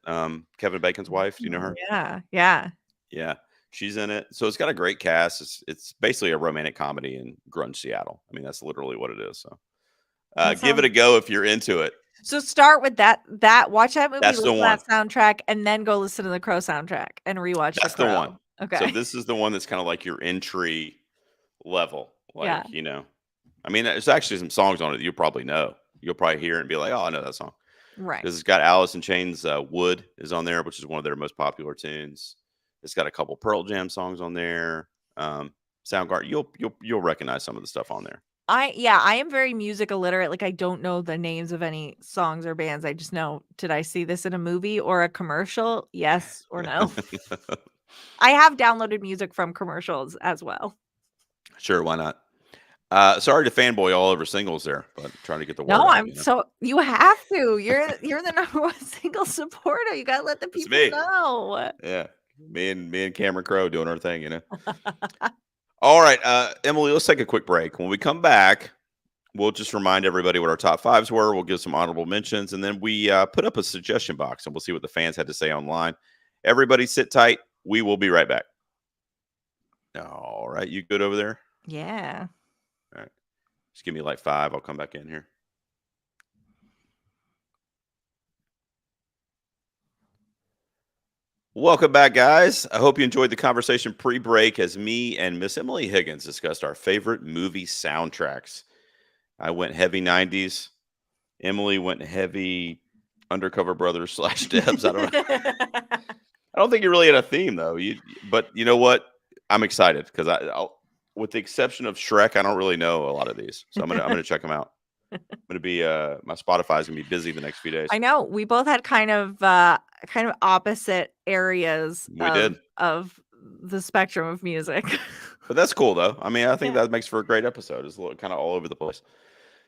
Kevin Bacon's wife. Do you know her? Yeah. Yeah. Yeah, she's in it. So it's got a great cast. It's basically a romantic comedy in grunge Seattle. I mean, that's literally what it is. So That give it sounds a go if you're into it. So start with that watch that movie, That's the listen to one. that soundtrack, and then go listen to the Crow soundtrack and rewatch The That's the one. Crow. So Okay. this is the one that's kind of like your entry level. Yeah. Like, I mean, there's actually some songs on it that you'll probably know. You'll probably hear it and be like, oh, I know that song. Right. Because it's got Alice in Chains, Wood is on there, which is one of their most popular tunes. It's got a couple Pearl Jam songs on there. Soundgarden, you'll recognize some of the stuff on there. I am very music illiterate. Like I don't know the names of any songs or bands. I just know, did I see this in a movie or a commercial? Yes or no. I have downloaded music from commercials as well. Sure, why not? Sorry to fanboy all over singles there, but trying to get the word No, out. I'm so you have to. You're the number one single supporter. You gotta let the It's people me. know. Yeah, me and Cameron Crowe doing our thing. All right, Emily, let's take a quick break. When we come back, we'll just remind everybody what our top fives were. We'll give some honorable mentions, and then we put up a suggestion box, and we'll see what the fans had to say online. Everybody, sit tight. We will be right back. All right, you good over there? Yeah. All right, just give me like 5. I'll come back in here. Welcome back, guys. I hope you enjoyed the conversation pre-break as me and Miss Emily Higgins discussed our favorite movie soundtracks. I went heavy 90s. Emily went heavy Undercover Brothers / Debs. I don't know. I don't think you really had a theme though. But you know what? I'm excited because with the exception of Shrek, I don't really know a lot of these, so I'm gonna check them out. I'm gonna be my Spotify is gonna be busy the next few days. I know we both had kind of opposite areas We did, of the spectrum of music. but that's cool though. I mean, I think Yeah. that makes for a great episode. It's a little kind of all over the place.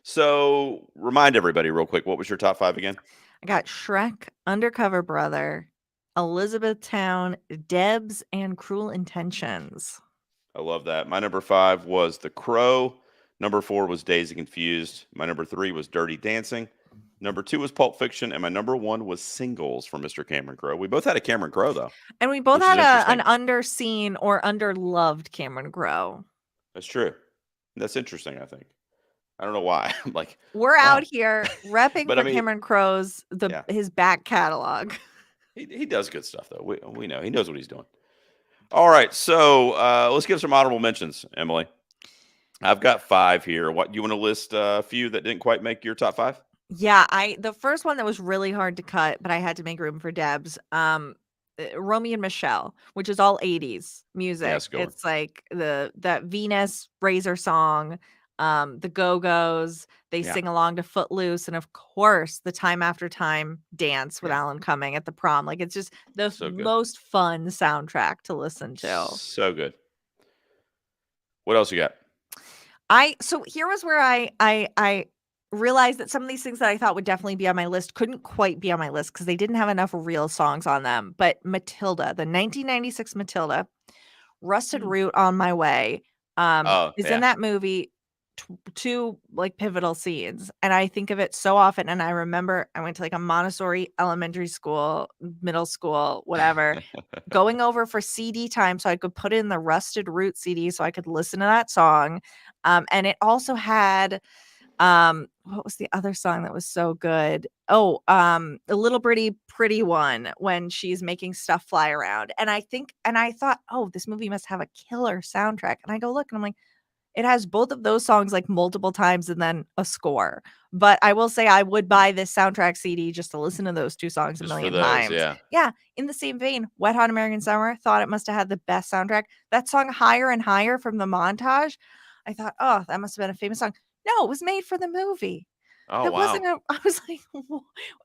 So remind everybody real quick, what was your top 5 again? I got Shrek, Undercover Brother, Elizabethtown, Debs, and Cruel Intentions. I love that. My number 5 was The Crow. Number 4 was Dazed and Confused. My number 3 was Dirty Dancing. Number 2 was Pulp Fiction, and my number 1 was Singles from Mr. Cameron Crowe. We both had a Cameron Crowe though, And we both which is had interesting. an underseen or underloved Cameron Crowe. That's true. That's interesting. I think. I don't know why. I'm like, We're wow. out here repping But for I mean, Cameron Crowe's yeah, his back catalog. he does good stuff though. We know he knows what he's doing. All right, so let's give some honorable mentions, Emily. I've got 5 here. What you want to list a few that didn't quite make your top 5? Yeah, the first one that was really hard to cut, but I had to make room for Debs. Romy and Michelle, which is all 80s Yeah, music. that's a good one. It's like that Venus Razor song, the Go-Go's, they Yeah, sing along to Footloose, and of course the Time After Time dance with yeah, Alan Cumming at the prom. Like it's just the so good, most fun soundtrack to listen to. so good. What else you got? So here was where I realized that some of these things that I thought would definitely be on my list couldn't quite be on my list because they didn't have enough real songs on them. But Matilda, the 1996 Matilda, Rusted Hmm. Root on My Way, Oh is in yeah, that movie. Two like pivotal scenes, and I think of it so often. And I remember I went to like a Montessori elementary school, middle school, whatever, going over for CD time so I could put in the Rusted Root CD so I could listen to that song. And it also had what was the other song that was so good? Oh, a little pretty one when she's making stuff fly around. And I thought, oh, this movie must have a killer soundtrack. And I go look and I'm like, it has both of those songs like multiple times and then a score. But I will say I would buy this soundtrack CD just to listen to those 2 songs a just for million those. times. Yeah, Yeah, in the same vein, Wet Hot American Summer, thought it must have had the best soundtrack. That song Higher and Higher from the montage, I thought, "Oh, that must have been a famous song." No, it was made for the movie. oh That wow, wasn't a I was like, I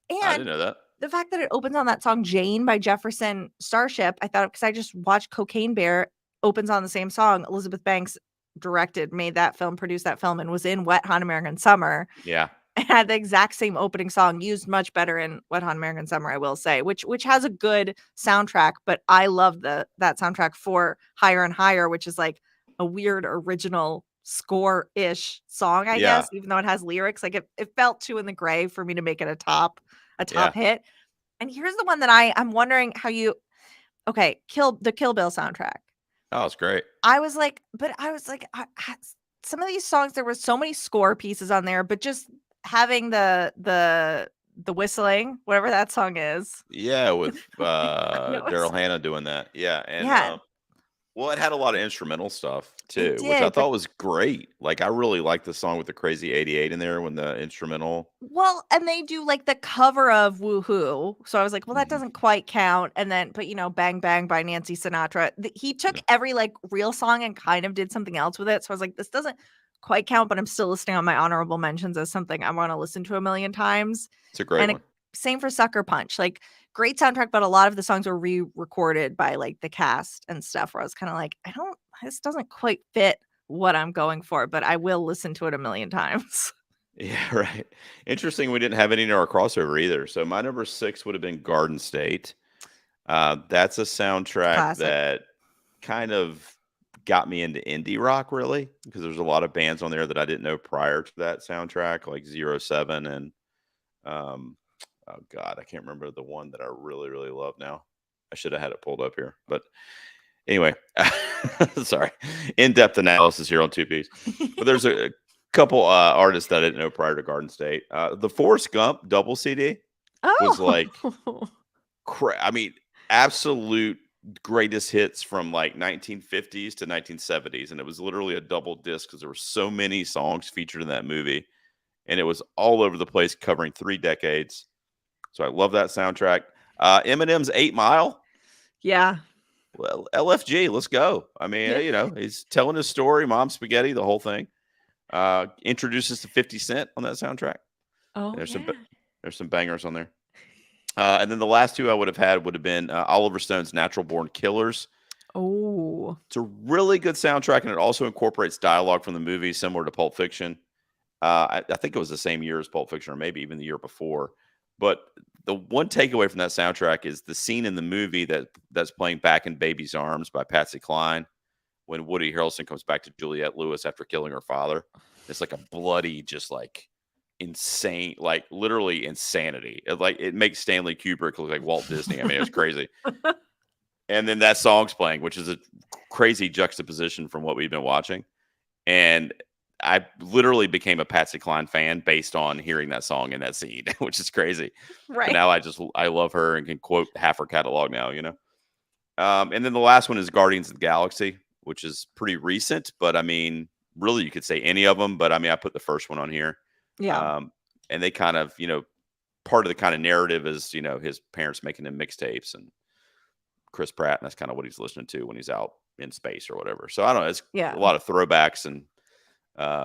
and didn't know that. the fact that it opens on that song Jane by Jefferson Starship, I thought because I just watched Cocaine Bear opens on the same song. Elizabeth Banks directed, made that film, produced that film, and was in Wet Hot American Summer. Yeah, It had the exact same opening song, used much better in Wet Hot American Summer, I will say, which has a good soundtrack, but I love that soundtrack for Higher and Higher, which is like a weird original score-ish song, I yeah, guess, even though it has lyrics. Like it felt too in the gray for me to make it a top yeah. hit. And here's the one that I'm wondering how you the Kill Bill soundtrack. Oh, it's great. I was like, some of these songs, there were so many score pieces on there, but just having the whistling, whatever that song is. Yeah, with It was, Daryl Hannah doing that. Yeah, and yeah, well, it had a lot of instrumental stuff it too, which I did, but thought was great. Like I really liked the song with the Crazy 88 in there when the instrumental. well, and they do like the cover of Woohoo. So I was like, well, that Mhm. doesn't quite count. And then, but Bang Bang by Nancy Sinatra. He took Yeah, every like real song and kind of did something else with it. So I was like, this doesn't quite count, but I'm still listing on my honorable mentions as something I want to listen to a million times. it's a great And one. same for Sucker Punch. Like great soundtrack, but a lot of the songs were re-recorded by like the cast and stuff where I was kind of like, this doesn't quite fit what I'm going for, but I will listen to it a million times. Yeah, right. Interesting. We didn't have any in our crossover either. So my number 6 would have been Garden State. That's a soundtrack Classic. that kind of got me into indie rock, really, because there's a lot of bands on there that I didn't know prior to that soundtrack, like 07 and um, oh god, I can't remember the one that I really, really love now. I should have had it pulled up here, but anyway, sorry. In-depth analysis here on Two Piece, but there's a couple artists that I didn't know prior to Garden State. The Forrest Gump double CD was like, Oh, I mean, absolute greatest hits from like 1950s to 1970s, and it was literally a double disc because there were so many songs featured in that movie, and it was all over the place, covering 3 decades. So I love that soundtrack. Eminem's 8 Mile. yeah. Well, LFG, let's go. I mean, he's telling his story, Mom Spaghetti, the whole thing. Introduces to 50 Cent on that soundtrack. Oh, There's yeah. there's some bangers on there. And then the last two I would have had would have been Oliver Stone's Natural Born Killers. Oh, It's a really good soundtrack, and it also incorporates dialogue from the movie, similar to Pulp Fiction. I think it was the same year as Pulp Fiction, or maybe even the year before. But the one takeaway from that soundtrack is the scene in the movie that's playing Back in Baby's Arms by Patsy Cline, when Woody Harrelson comes back to Juliette Lewis after killing her father. It's like a bloody, just like insane, like literally insanity. It makes Stanley Kubrick look like Walt Disney. I mean, it's crazy. And then that song's playing, which is a crazy juxtaposition from what we've been watching. And I literally became a Patsy Cline fan based on hearing that song in that scene, which is crazy. But right. now I love her and can quote half her catalog now, And then the last one is Guardians of the Galaxy, which is pretty recent, but I mean, really you could say any of them, but I mean, I put the first one on here. Yeah. And they kind of, part of the kind of narrative is, his parents making him mixtapes and Chris Pratt, and that's kind of what he's listening to when he's out in space or whatever. So I don't know. It's Yeah. a lot of throwbacks and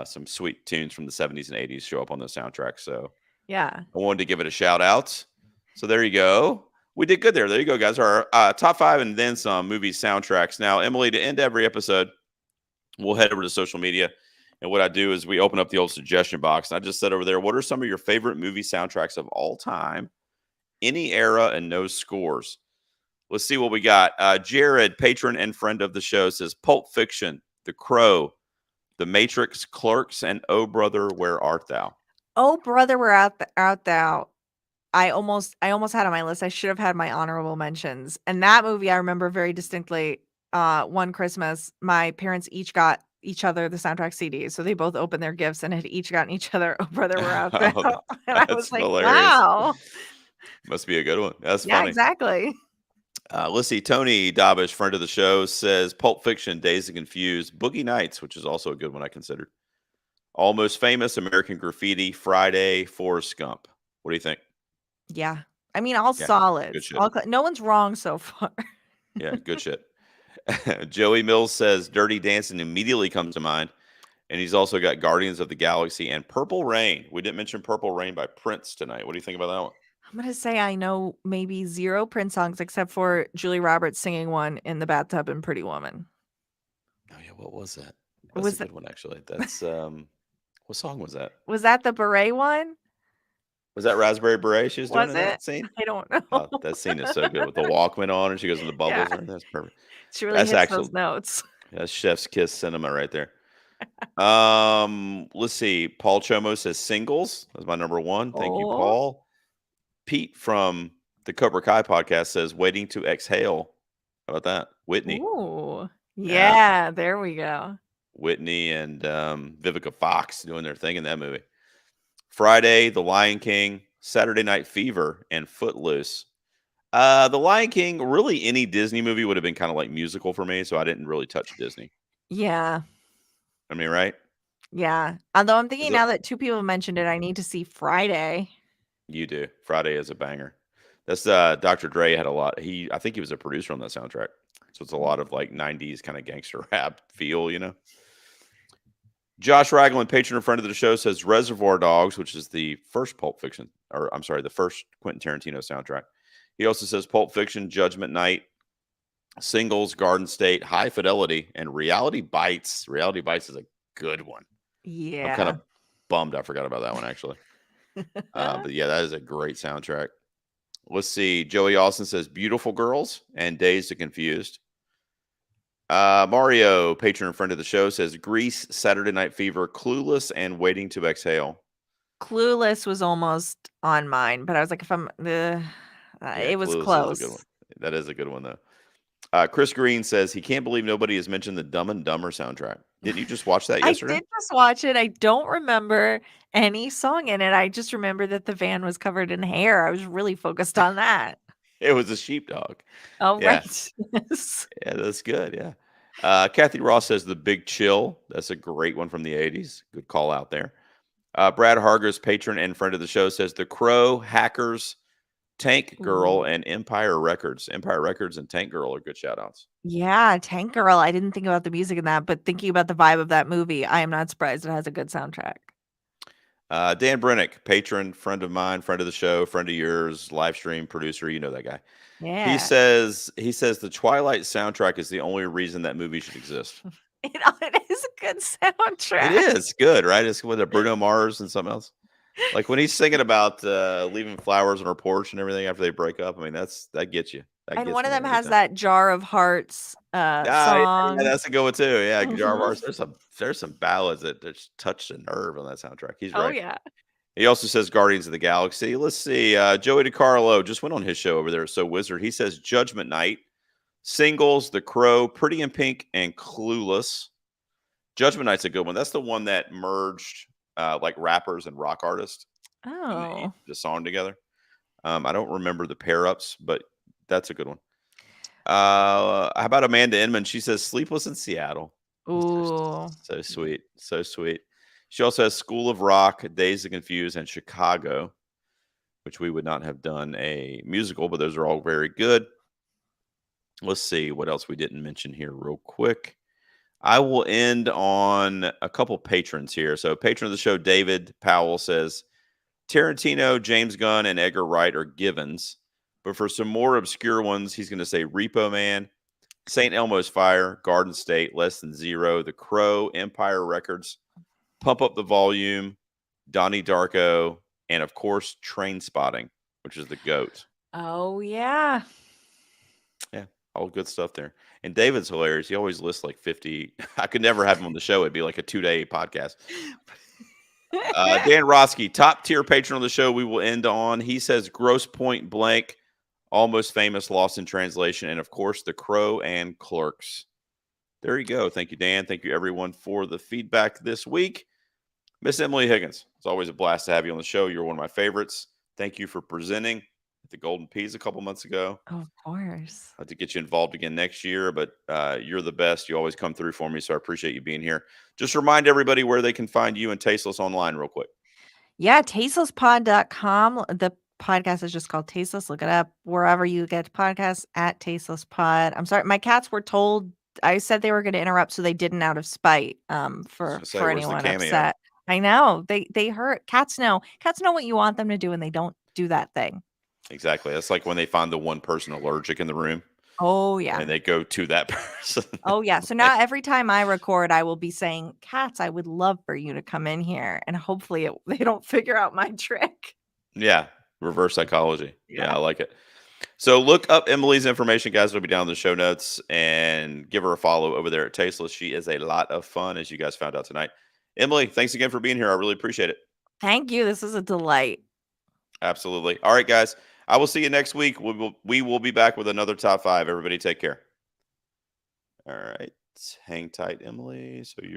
some sweet tunes from the 70s and 80s show up on the soundtrack. So Yeah. I wanted to give it a shout out. So there you go. We did good there. There you go, guys. Our top 5 and then some movie soundtracks. Now, Emily, to end every episode, we'll head over to social media. And what I do is we open up the old suggestion box. And I just said over there, what are some of your favorite movie soundtracks of all time, any era, and no scores? Let's see what we got. Jared, patron and friend of the show, says Pulp Fiction, The Crow, The Matrix, Clerks, and Oh Brother, Where Art Thou? Oh, brother, we're out thou. I almost had on my list. I should have had my honorable mentions. And that movie I remember very distinctly. One Christmas, my parents each got each other the soundtrack CD. So they both opened their gifts and had each gotten each other Oh Brother, We're Out Thou. Oh, And I that's was like, hilarious. wow. Must be a good one. That's Yeah, funny. exactly. Let's see. Tony Dabish, friend of the show, says Pulp Fiction, Dazed and Confused, Boogie Nights, which is also a good one I considered. Almost Famous, American Graffiti, Friday, Forrest Gump. What do you think? Yeah. I mean, all Yeah, solids. good shit. No one's wrong so far. Yeah, good shit. Joey Mills says Dirty Dancing immediately comes to mind. And he's also got Guardians of the Galaxy and Purple Rain. We didn't mention Purple Rain by Prince tonight. What do you think about that one? I'm going to say I know maybe 0 Prince songs except for Julie Roberts singing one in the bathtub in Pretty Woman. Oh yeah, what was that? That's Was a good one actually. That's what song was that? that the beret one? Was that Raspberry Beret she was doing Was in it? that scene? I don't know. Oh, that scene is so good with the Walkman on and she goes in the bubbles. Yeah. And that's perfect. She really That's hits actually those notes. that's Chef's Kiss cinema right there. Let's see. Paul Chomo says Singles. That's my number 1. Thank you, Oh. Paul. Pete from the Cobra Kai podcast says Waiting to Exhale. How about that? Whitney. Ooh. Yeah. Yeah, there we go. Whitney and Vivica Fox doing their thing in that movie. Friday, The Lion King, Saturday Night Fever, and Footloose. The Lion King, really any Disney movie would have been kind of like musical for me, so I didn't really touch Disney. Yeah. I mean, right? Yeah. Although I'm thinking Is now it- that 2 people mentioned it, I need to see Friday. You do. Friday is a banger. That's Dr. Dre had a lot. I think he was a producer on that soundtrack. So it's a lot of like 90s kind of gangster rap feel, Josh Ragland, patron and friend of the show, says Reservoir Dogs, which is the first Pulp Fiction, or I'm sorry, the first Quentin Tarantino soundtrack. He also says Pulp Fiction, Judgment Night, Singles, Garden State, High Fidelity, and Reality Bites. Reality Bites is a good one. I'm kind Yeah. of bummed I forgot about that one, actually. But yeah, that is a great soundtrack. Let's see. Joey Austin says Beautiful Girls and Dazed and Confused. Mario, patron and friend of the show, says Grease, Saturday Night Fever, Clueless, and Waiting to Exhale. Clueless was almost on mine, but I was like, if I'm, Yeah, it was Clueless is a good one. close. That is a good one, though. Chris Green says he can't believe nobody has mentioned the Dumb and Dumber soundtrack. Didn't you just watch that I yesterday? did just watch it. I don't remember any song in it. I just remember that the van was covered in hair. I was really focused on that. It was a sheepdog. Oh, Yeah, right. Yes. yeah, that's good. Yeah. Kathy Ross says The Big Chill. That's a great one from the 80s. Good call out there. Brad Hargers, patron and friend of the show, says The Crow, Hackers, Tank Girl, Ooh. and Empire Records. Empire Records and Tank Girl are good shout outs. Yeah, Tank Girl. I didn't think about the music in that, but thinking about the vibe of that movie, I am not surprised it has a good soundtrack. Dan Brennick, patron, friend of mine, friend of the show, friend of yours, live stream producer. You know that guy. Yeah. He says the Twilight soundtrack is the only reason that movie should exist. It is a good It soundtrack. is good, right? It's with Bruno Mars and something else. Like when he's singing about leaving flowers on her porch and everything after they break up. I mean, that gets you. That And gets one of me them every has time. that Jar of Hearts Yeah, song. that's a good one too. Yeah, Jar Mhm. Bars. There's some ballads that just touch the nerve on that soundtrack. He's Oh, right. yeah. He also says Guardians of the Galaxy. Let's see. Joey DiCarlo just went on his show over there at So Wizard. He says Judgment Night, Singles, The Crow, Pretty in Pink, and Clueless. Judgment Night's a good one. That's the one that merged like rappers and rock artists and they Oh. did a song together. I don't remember the pair ups, but that's a good one. How about Amanda Inman? She says Sleepless in Seattle. Ooh. So sweet. So sweet. She also has School of Rock, Days of Confused, and Chicago, which we would not have done a musical, but those are all very good. Let's see what else we didn't mention here, real quick. I will end on a couple patrons here. So, patron of the show, David Powell says Tarantino, James Gunn, and Edgar Wright are givens. But for some more obscure ones, he's going to say Repo Man, St. Elmo's Fire, Garden State, Less Than Zero, The Crow, Empire Records, Pump Up the Volume, Donnie Darko, and of course, Train Spotting, which is the GOAT. Oh, yeah. Yeah, all good stuff there. And David's hilarious. He always lists like 50. I could never have him on the show. It'd be like a 2-day podcast. Dan Roski, top tier patron of the show. We will end on. He says Gross Point Blank, Almost Famous, Lost in Translation, and of course, The Crow and Clerks. There you go. Thank you, Dan. Thank you, everyone, for the feedback this week. Miss Emily Higgins, it's always a blast to have you on the show. You're one of my favorites. Thank you for presenting at the Golden Peas a couple months ago. Of course. I'd like to get you involved again next year, but you're the best. You always come through for me, so I appreciate you being here. Just remind everybody where they can find you and Tasteless online real quick. Yeah, tastelesspod.com. The podcast is just called Tasteless. Look it up wherever you get podcasts at Tasteless Pod. I'm sorry, my cats were told I said they were going to interrupt, so they didn't out of spite. I was For gonna say, where's the anyone cameo? upset. I know they hurt. Cats know what you want them to do, and they don't do that thing. Exactly. That's like when they find the one person allergic in the room Oh yeah. and they go to that person. Oh yeah. So now every time I record, I will be saying, "Cats, I would love for you to come in here," and hopefully they don't figure out my trick. Yeah. Reverse psychology. Yeah, Yeah. I like it. So look up Emily's information, guys. It'll be down in the show notes and give her a follow over there at Tasteless. She is a lot of fun, as you guys found out tonight. Emily, thanks again for being here. I really appreciate it. Thank you. This is a delight. Absolutely. All right, guys. I will see you next week. We will be back with another top 5. Everybody take care. All right. Hang tight, Emily. So you're